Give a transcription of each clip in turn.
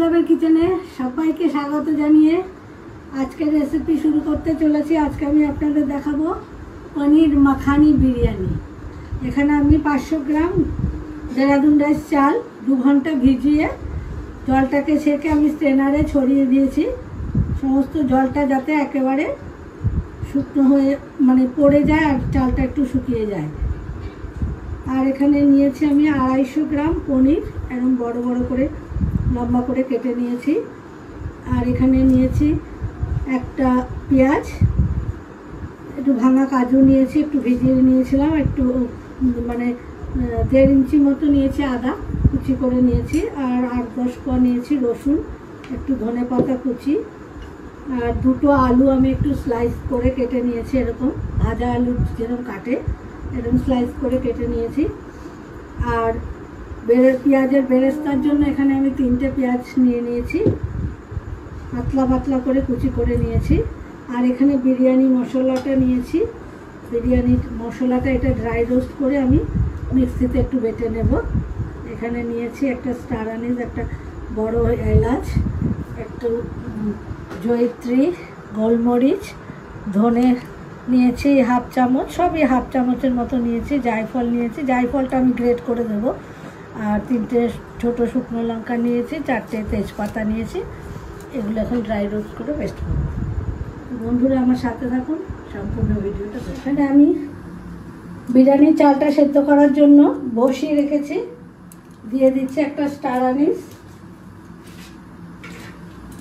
পল্লবের কিচেনে সবাইকে স্বাগত জানিয়ে আজকের রেসিপি শুরু করতে চলেছি। আজকে আমি আপনাদের দেখাবো পনির মাখানি বিরিয়ানি। এখানে আমি 500 গ্রাম দেরাদুন রাইস চাল 2 ঘন্টা ভিজিয়ে জলটাকে ছেঁকে আমি স্ট্রেনারে ছড়িয়ে দিয়েছি, সমস্ত জলটা যাতে একেবারে শুকনো হয়ে পড়ে যায় আর চালটা একটু শুকিয়ে যায়। আর এখানে নিয়েছি আমি 250 গ্রাম পনির, এরকম বড় বড় করে লম্বা করে কেটে নিয়েছি। আর এখানে নিয়েছি একটা পেঁয়াজ, একটু ভাঙা কাজু নিয়েছি, একটু ভিজিয়ে নিয়েছিলাম, একটু 1.5 ইঞ্চি মতো নিয়েছি আদা কুচি করে নিয়েছি। আর 8-10 কোয়া নিয়েছি রসুন, একটু ধনেপাতা কুচি, আর 2টো আলু আমি একটু স্লাইস করে কেটে নিয়েছি, এরকম ভাজা আলু যেরকম কাটে এরকম স্লাইস করে কেটে নিয়েছি। আর পেঁয়াজের বেরেস্তার জন্য এখানে আমি 3টে পেঁয়াজ নিয়ে নিয়েছি, পাতলা পাতলা করে কুচি করে নিয়েছি। আর এখানে বিরিয়ানি মশলাটা নিয়েছি, বিরিয়ানির মশলাটা এটা ড্রাই রোস্ট করে আমি মিক্সিতে একটু বেটে নেব। এখানে নিয়েছি একটা স্টার আনিস, একটা বড় এলাচ, একটু জয়িত্রী, গোলমরিচ, ধনে নিয়েছি 1/2 চামচ, সবই 1/2 চামচের মতো নিয়েছি। জায়ফল নিয়েছি, জায়ফলটা আমি গ্রেট করে দেব। আর 3টে ছোটো শুকনো লঙ্কা নিয়েছি, 4টে তেজপাতা নিয়েছি। এগুলো এখন ড্রাই রোস্ট করে পেস্ট করব। বন্ধুরা আমার সাথে থাকুন, সম্পূর্ণ ভিডিওটা। এখানে আমি বিরিয়ানির চালটা সেদ্ধ করার জন্য বসিয়ে রেখেছি। দিয়ে দিচ্ছি একটা স্টার আনিস,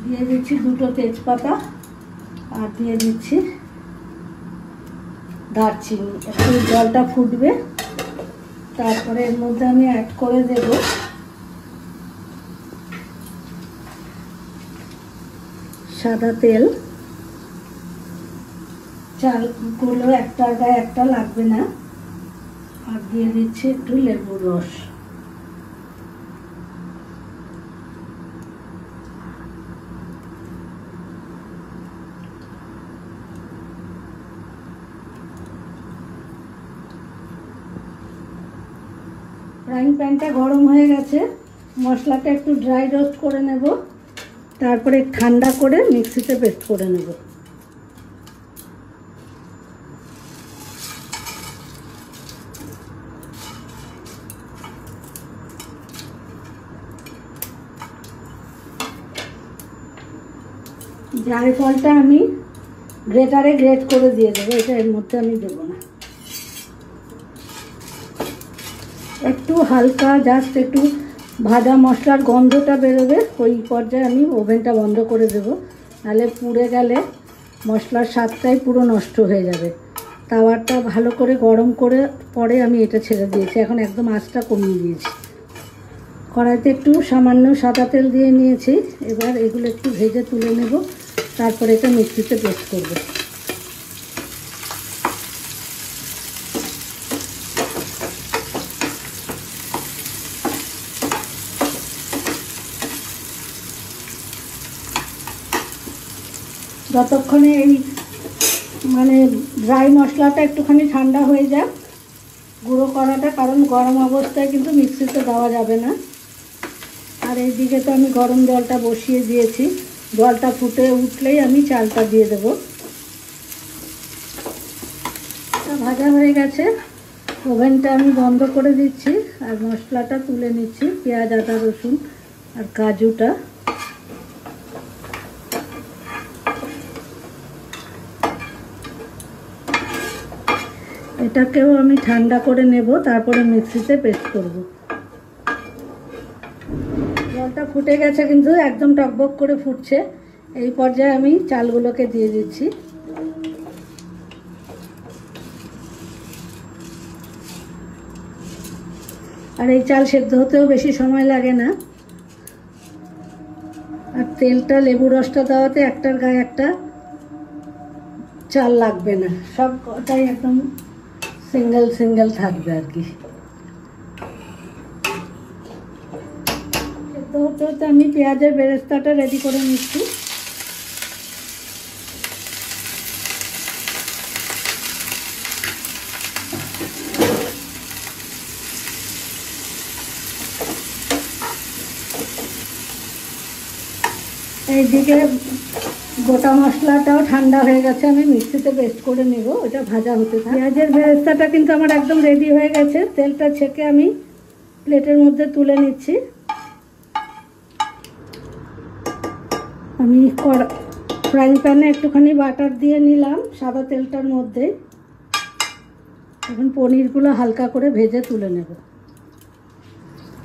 দিয়ে দিচ্ছি 2টো তেজপাতা, আর দিয়ে দিচ্ছি দারচিনি। একটু জলটা ফুটবে, তারপরে এর মধ্যে আমি অ্যাড করে দেব সাদা তেল। চালগুলো একটার গায়ে একটা লাগবে না। আর দিয়ে দিচ্ছি একটু লেবুর রস। ফ্রাইং প্যানটা গরম হয়ে গেছে, মশলাটা একটু ড্রাই রোস্ট করে নেব, তারপরে ঠান্ডা করে মিক্সিতে পেস্ট করে নেব। জায়ফলটা আমি গ্রেটারে গ্রেট করে দিয়ে দেবো, এটা এর মধ্যে আমি দেবো না। একটু হালকা জাস্ট একটু ভাজা মশলার গন্ধটা বেরোবে, ওই পর্যায়ে আমি ওভেনটা বন্ধ করে দেব, নাহলে পুড়ে গেলে মশলার স্বাদটাই পুরো নষ্ট হয়ে যাবে। তাওয়াটা ভালো করে গরম করে পরে আমি এটা ছেড়ে দিয়েছি, এখন একদম আঁচটা কমিয়ে দিয়েছি। কড়াইতে একটু সামান্য সাদা তেল দিয়ে নিয়েছি। এবার এগুলো একটু ভেজে তুলে নেব, তারপরে এটা মিক্সিতে পেস্ট করব। যতক্ষণে এই ড্রাই মশলাটা একটুখানি ঠান্ডা হয়ে যায় গুঁড়ো করাটা, কারণ গরম অবস্থায় কিন্তু মিক্সিতে দেওয়া যাবে না। আর এইদিকে তো আমি গরম জলটা বসিয়ে দিয়েছি, জলটা ফুটে উঠলেই আমি চালটা দিয়ে দেব। ভাজা হয়ে গেছে, ওভেনটা আমি বন্ধ করে দিচ্ছি আর মশলাটা তুলে নিচ্ছি, পেঁয়াজ, আদা, রসুন আর কাজুটা। এটাকেও আমি ঠান্ডা করে নেব, তারপরে মিক্সিতে পেস্ট করব। জলটা ফুটে গেছে, কিন্তু একদম টকবক করে ফুটছে। এই পর্যায়ে আমি চালগুলোকে দিয়ে দিচ্ছি। আর এই চাল সেদ্ধ হতেও বেশি সময় লাগে না। আর তেলটা, লেবু রসটা দেওয়াতে একটার গায়ে একটা চাল লাগবে না, সব কটাই একদম সিঙ্গেল সিঙ্গেল থাকবে আর কি। সেদ্ধ হতে হতে আমি পেঁয়াজের বেরেস্তাটা রেডি করে নিচ্ছি। এইদিকে গোটা মশলাটাও ঠান্ডা হয়ে গেছে, আমি মিক্সিতে পেস্ট করে নেব, ওটা ভাজা হতে থাকে। পেঁয়াজের বেরেস্তাটা কিন্তু আমার একদম রেডি হয়ে গেছে। তেলটা ছেঁকে আমি প্লেটের মধ্যে তুলে নিচ্ছি। আমি ফ্রাইং প্যানে একটুখানি বাটার দিয়ে নিলাম সাদা তেলটার মধ্যে। এখন পনিরগুলো হালকা করে ভেজে তুলে নেব।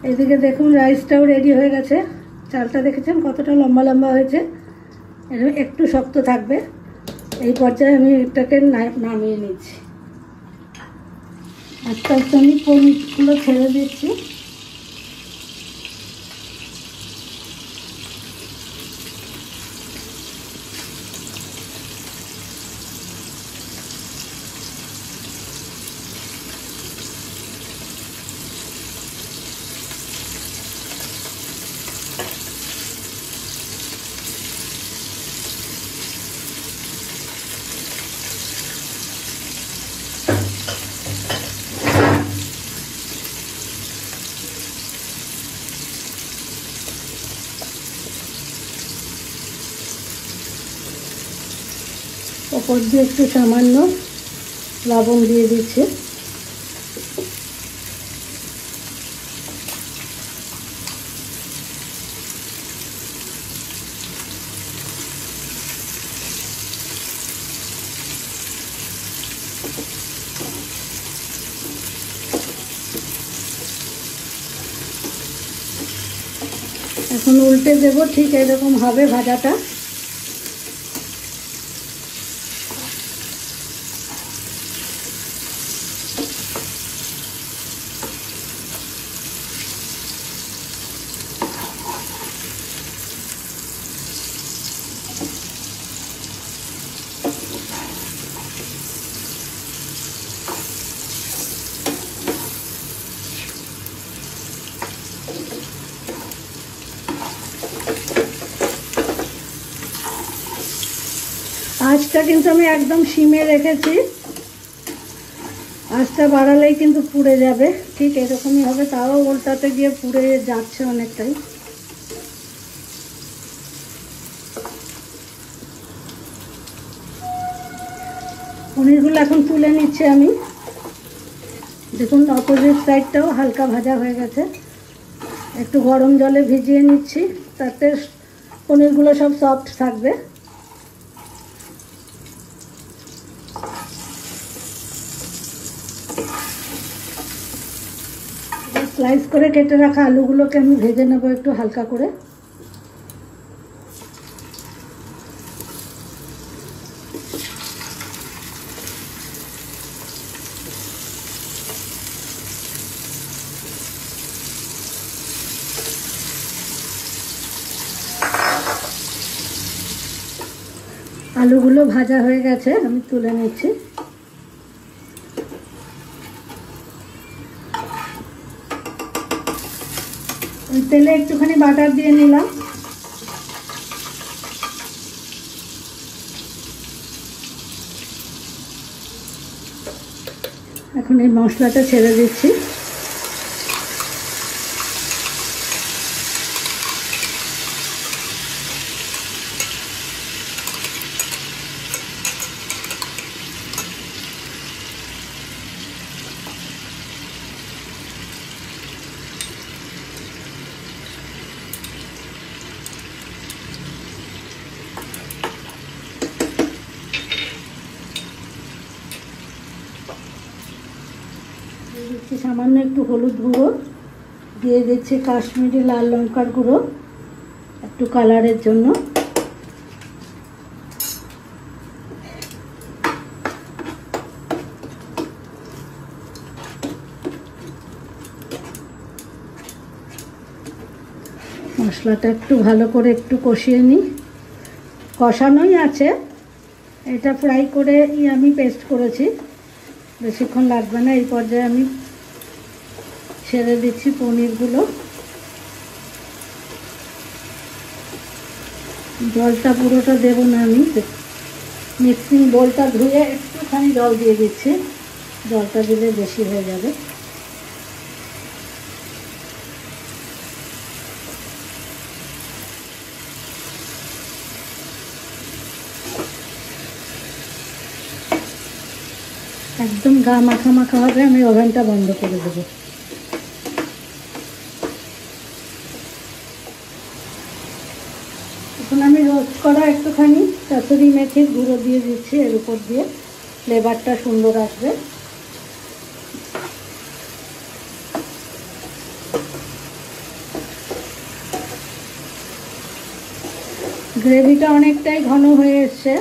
এদিকে দেখুন রাইসটাও রেডি হয়ে গেছে। চালটা দেখেছেন কতটা লম্বা লম্বা হয়েছে, একটু শক্ত থাকবে। এই পর্যায়ে আমি এটাকে নামিয়ে নিচ্ছি। আস্তে আস্তে আমি পনিরগুলো ছেড়ে দিচ্ছি। ওপর দিয়ে একটু সামান্য লবণ দিয়ে দিচ্ছি। এখন উল্টে দেব, ঠিক এরকম হবে ভাজাটা। আঁচটা কিন্তু আমি একদম সিমে রেখেছি, আঁচটা বাড়ালেই কিন্তু পুড়ে যাবে। ঠিক এরকমই হবে, তাও উল্টাতে গিয়ে পুড়ে যাচ্ছে অনেকটাই। পনিরগুলো এখন তুলে নিচ্ছি আমি। দেখুন অপোজিট সাইডটাও হালকা ভাজা হয়ে গেছে। একটু গরম জলে ভিজিয়ে নিচ্ছি, তাতে পনিরগুলো সব সফট থাকবে। স্লাইস করে কেটে রাখা আলুগুলোকে আমি ভেজে নেব একটু হালকা করে। আলুগুলো ভাজা হয়ে গেছে, আমি তুলে নিচ্ছি। ওই তেলে একটুখানি বাটার দিয়ে নিলাম। এখন এই মশলাটা ছেড়ে দিচ্ছি। দিচ্ছি সামান্য একটু হলুদ গুঁড়ো, দিয়ে দিচ্ছি কাশ্মীরি লাল লঙ্কার গুঁড়ো একটু কালারের জন্য। মশলাটা একটু ভালো করে একটু কষিয়ে নিই। কষানোই আছে, এটা ফ্রাই করে আমি পেস্ট করেছি, বেশিক্ষণ লাগবে না। এই পর্যায়ে আমি ছেড়ে দিচ্ছি পনিরগুলো। জলটা পুরোটা দেব না, আমি মিক্সিং বোলটা ধুয়ে একটুখানি জল দিয়ে দিচ্ছি, জলটা দিলে বেশি হয়ে যাবে। একদম গা মাখা মাখা হবে, আমি ওভেনটা বন্ধ করে দেবো। এখন আমি রোস্ট করা একটুখানি কাসুরি মেথির গুঁড়ো দিয়ে দিচ্ছি এর উপর দিয়ে, ফ্লেভারটা সুন্দর আসবে। গ্রেভিটা অনেকটাই ঘন হয়ে এসছে।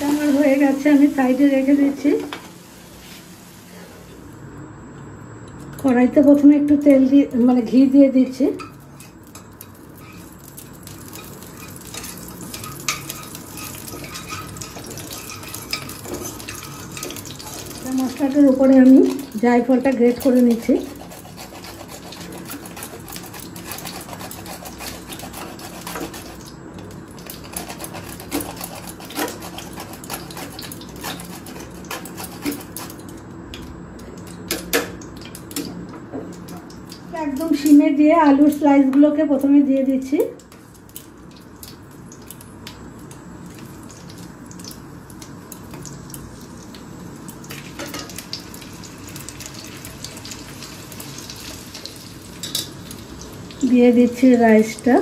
আমার হয়ে গেছে, আমি সাইডে রেখে দিচ্ছি। কড়াইতে প্রথমে একটু তেল দিয়ে মানে ঘি দিয়ে দিচ্ছি। মশলাটার উপরে আমি জায়ফলটা গ্রেট করে নিচ্ছি। একদম শিমে দিয়ে আলুর স্লাইসগুলোকে প্রথমে দিয়ে দিচ্ছি। দিয়ে দিচ্ছি রাইসটা।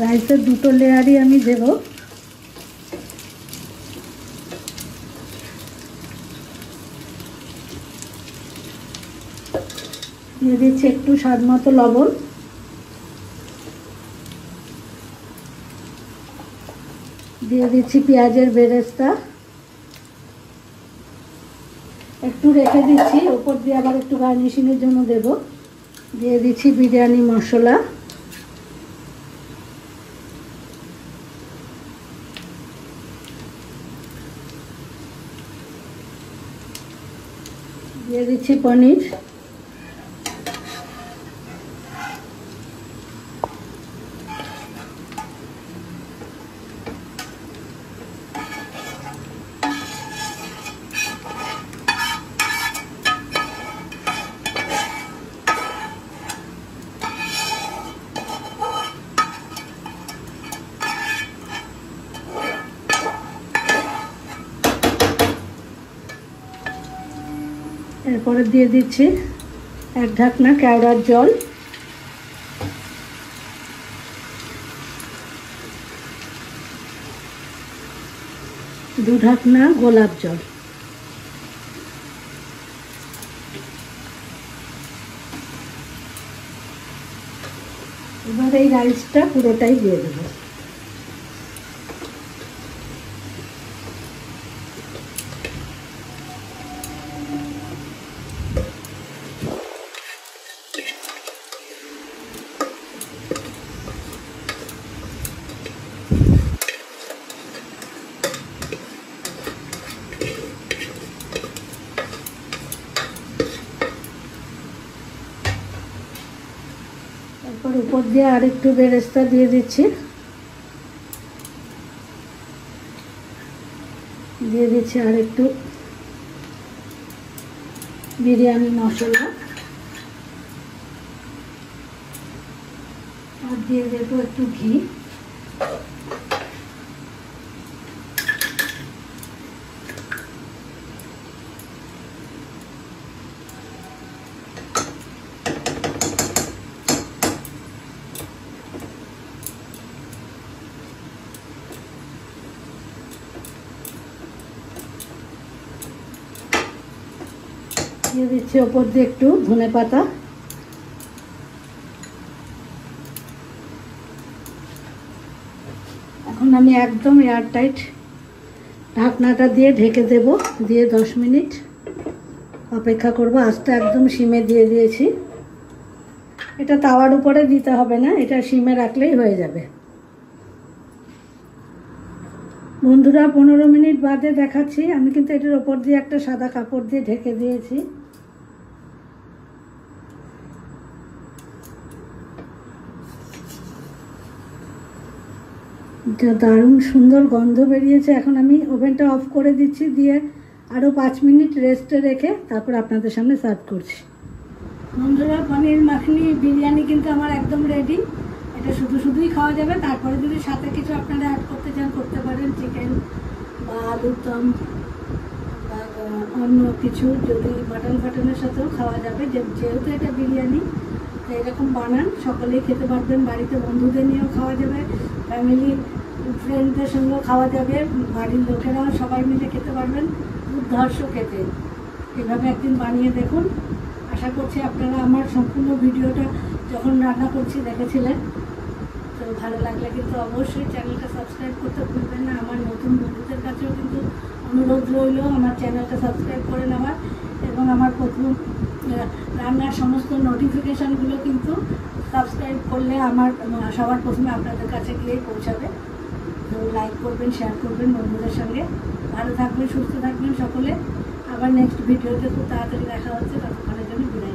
রাইসের দুটো লেয়ারই আমি দেব। দিয়ে দিচ্ছি একটু স্বাদ মতো লবণ। দিয়ে দিচ্ছি পেঁয়াজের বেরেস্তা, একটু রেখে দিচ্ছি, ওপর দিয়ে আবার একটু গার্নিশিংয়ের জন্য দেব। দিয়ে দিচ্ছি বিরিয়ানি মশলা, দিয়ে দিচ্ছি পনির, এরপরে দিয়ে দিচ্ছি এক ঢাকনা কেওড়ার জল, দু ঢাকনা গোলাপ জল। এবার এই রাইসটা পুরোটাই দিয়ে দেবো। তারপর উপর দিয়ে আরেকটু বেরেস্তা দিয়ে দিচ্ছি। দিয়ে দিচ্ছি আরেকটু বিরিয়ানি মশলা, আর দিয়ে দেবো একটু ঘি। দিয়ে দিচ্ছি ওপর দিয়ে একটু ধনেপাতা। এখন আমি একদম এয়ারটাইট ঢাকনাটা দিয়ে ঢেকে দেব, দিয়ে 10 মিনিট অপেক্ষা করব। আঁচটা একদম সিমে দিয়ে দিয়েছি। এটা তাওয়ার উপরে দিতে হবে না, এটা সিমে রাখলেই হয়ে যাবে। বন্ধুরা 15 মিনিট বাদে দেখাচ্ছি। আমি কিন্তু এটার ওপর দিয়ে একটা সাদা কাপড় দিয়ে ঢেকে দিয়েছি। এটা দারুণ সুন্দর গন্ধ বেরিয়েছে। এখন আমি ওভেনটা অফ করে দিচ্ছি, দিয়ে আরও 5 মিনিট রেস্টে রেখে তারপর আপনাদের সামনে সার্ভ করছি। বন্ধুরা, পনির মাখনি বিরিয়ানি কিন্তু আমার একদম রেডি। এটা শুধুই খাওয়া যাবে। তারপরে যদি সাথে কিছু আপনারা অ্যাড করতে চান করতে পারেন, চিকেন বা আলুর দম বা অন্য কিছু, যদি মাটনের সাথেও খাওয়া যাবে। যেহেতু এটা বিরিয়ানি, তো এরকম বানান, সকলেই খেতে পারবেন। বাড়িতে বন্ধুদের নিয়েও খাওয়া যাবে, ফ্যামিলি ফ্রেন্ডদের সঙ্গেও খাওয়া যাবে, বাড়ির লোকেরাও সবাই মিলে খেতে পারবেন। দুর্ধর্ষ খেতে। এভাবে একদিন বানিয়ে দেখুন। আশা করছি আপনারা আমার সম্পূর্ণ ভিডিওটা যখন রান্না করছি দেখেছিলেন। তো ভালো লাগলে কিন্তু অবশ্যই চ্যানেলটা সাবস্ক্রাইব করতে ভুলবেন না। আমার নতুন বন্ধুদের কাছেও কিন্তু অনুরোধ রইল আমার চ্যানেলটা সাবস্ক্রাইব করে নেওয়ার, এবং আমার প্রথম রান্নার সমস্ত নোটিফিকেশানগুলো কিন্তু সাবস্ক্রাইব করলে আমার সবার প্রথমে আপনাদের কাছে গিয়েই পৌঁছাবে। তো লাইক করবেন, শেয়ার করবেন বন্ধুদের সঙ্গে। ভালো থাকবেন, সুস্থ থাকবেন সকলে। আবার নেক্সট ভিডিওতে খুব তাড়াতাড়ি দেখা হচ্ছে। ততক্ষণের জন্য বিদায়।